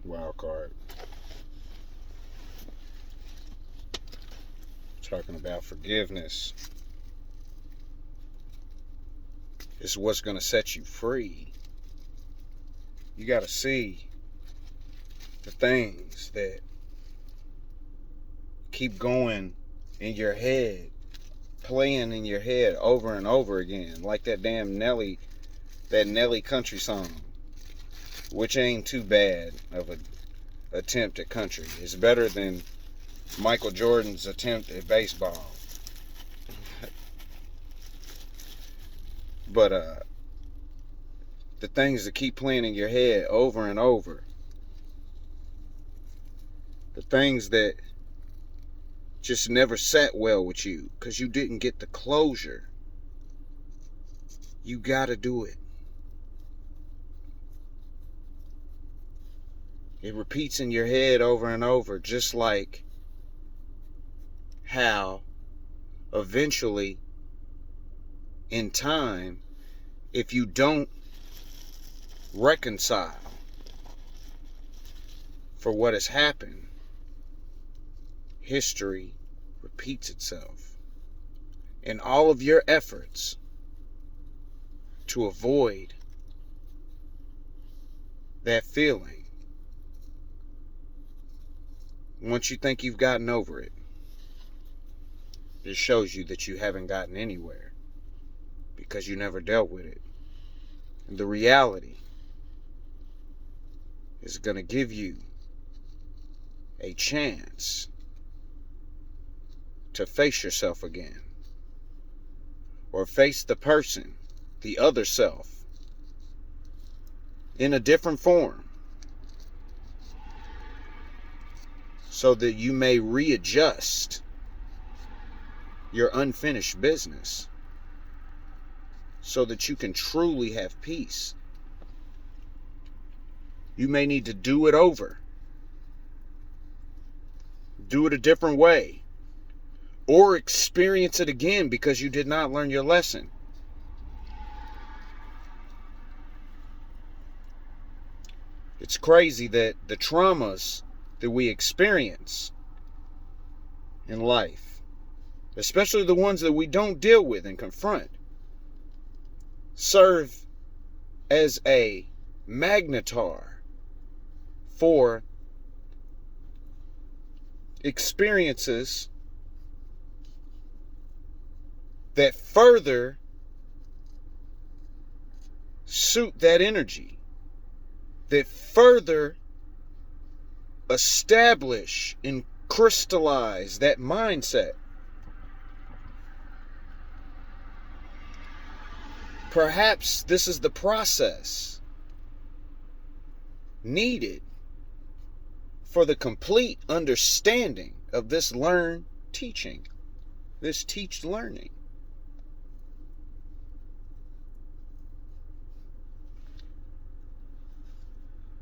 Wild card. Talking about forgiveness. It's what's going to set you free. You got to see the things that keep going in your head, playing in your head over and over again, like that damn Nelly country song, which ain't too bad of an attempt at country. It's better than Michael Jordan's attempt at baseball. But the things that keep playing in your head over and over, the things that just never sat well with you because you didn't get the closure, you gotta do it. It repeats in your head over and over, just like how eventually, in time, if you don't reconcile for what has happened, history repeats itself. And all of your efforts to avoid that feeling, once you think you've gotten over it, it shows you that you haven't gotten anywhere because you never dealt with it. And the reality is going to give you a chance to face yourself again, or face the person, the other self, in a different form, so that you may readjust your unfinished business, so that you can truly have peace. You may need to do it over, do it a different way, or experience it again because you did not learn your lesson. It's crazy that the traumas that we experience in life, especially the ones that we don't deal with and confront, serve as a magnetar for experiences that further suit that energy, that further establish and crystallize that mindset. Perhaps this is the process needed for the complete understanding of this learn teaching, this teach learning.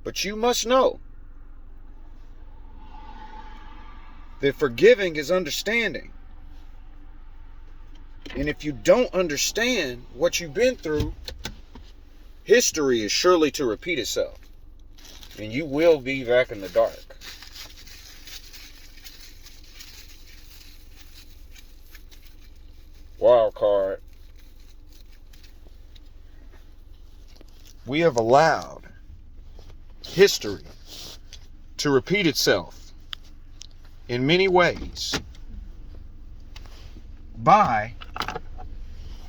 But you must know that forgiving is understanding. And if you don't understand what you've been through, history is surely to repeat itself. And you will be back in the dark. Wild card. We have allowed history to repeat itself in many ways by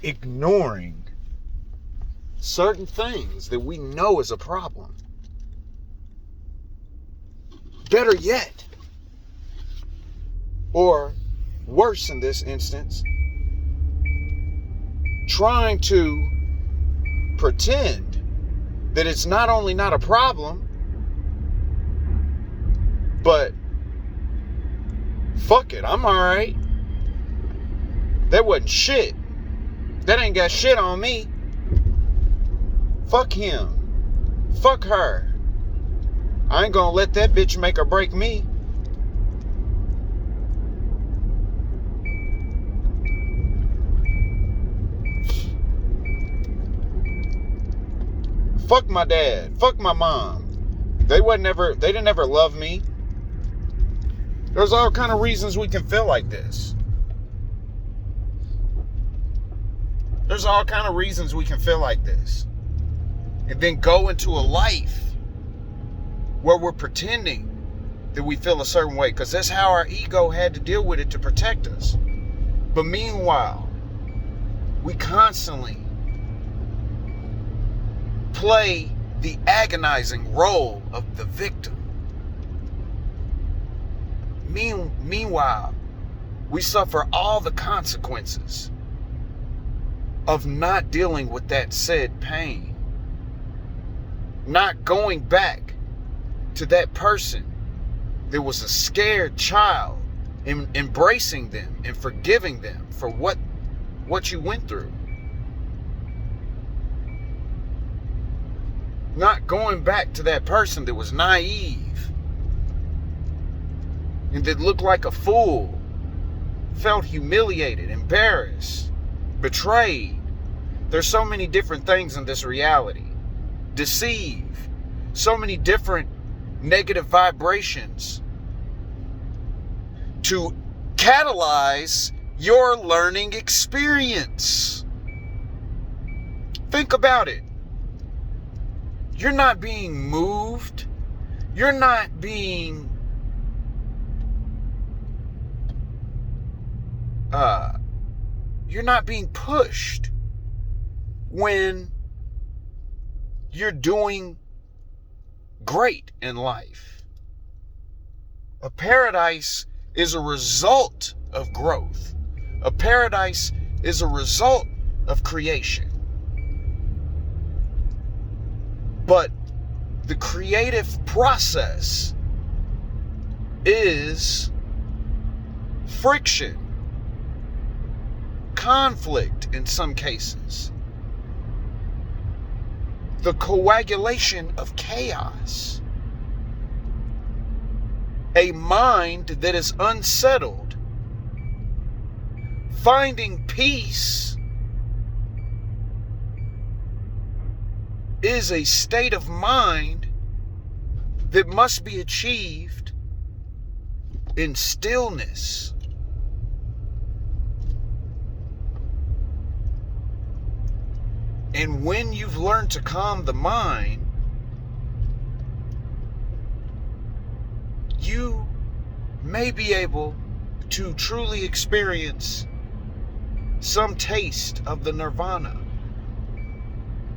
ignoring certain things that we know is a problem. Better yet, or worse in this instance, trying to pretend that it's not only not a problem, but fuck it, I'm alright. That wasn't shit. That ain't got shit on me. Fuck him. Fuck her. I ain't gonna let that bitch make or break me. Fuck my dad. Fuck my mom. They didn't ever love me. There's all kind of reasons we can feel like this. There's all kind of reasons we can feel like this. And then go into a life where we're pretending that we feel a certain way, because that's how our ego had to deal with it to protect us. But meanwhile, we constantly play the agonizing role of the victim. Meanwhile, we suffer all the consequences of not dealing with that said pain. Not going back to that person that was a scared child and embracing them and forgiving them for what you went through. Not going back to that person that was naive and that looked like a fool, felt humiliated, embarrassed, betrayed. There's so many different things in this reality. Deceived. So many different negative vibrations to catalyze your learning experience. Think about it. You're not being moved. You're not being pushed when you're doing great in life. A paradise is a result of growth. A paradise is a result of creation. But the creative process is friction, conflict in some cases, the coagulation of chaos, a mind that is unsettled, finding peace is a state of mind that must be achieved in stillness. And when you've learned to calm the mind, you may be able to truly experience some taste of the nirvana.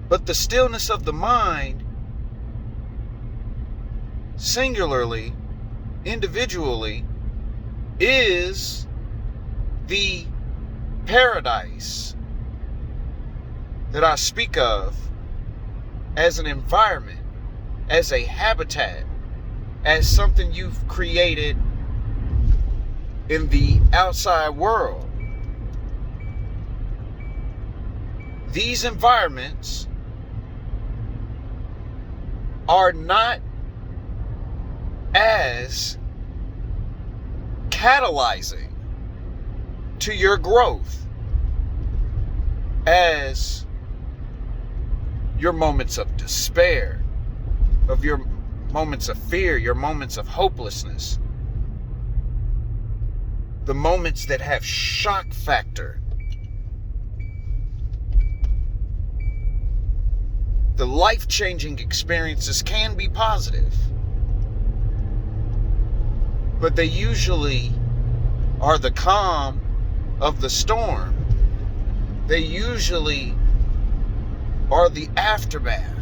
But the stillness of the mind, singularly, individually, is the paradise that I speak of as an environment, as a habitat, as something you've created in the outside world. These environments are not as catalyzing to your growth as your moments of despair, of your moments of fear, your moments of hopelessness, the moments that have shock factor. The life-changing experiences can be positive, but they usually are the calm of the storm. They usually are the aftermath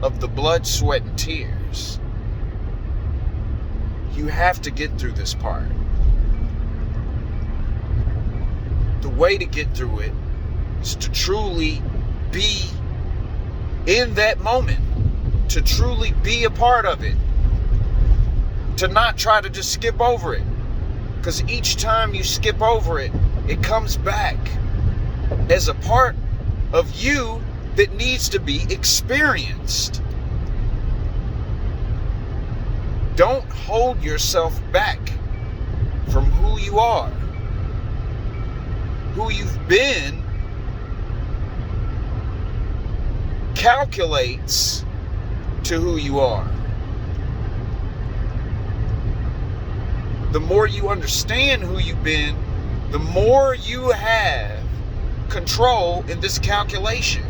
of the blood, sweat, and tears. You have to get through this part. The way to get through it is to truly be in that moment, to truly be a part of it, to not try to just skip over it, because each time you skip over it, it comes back as a part of you that needs to be experienced. Don't hold yourself back from who you are, who you've been. Calculates to who you are. The more you understand who you've been, the more you have control in this calculation.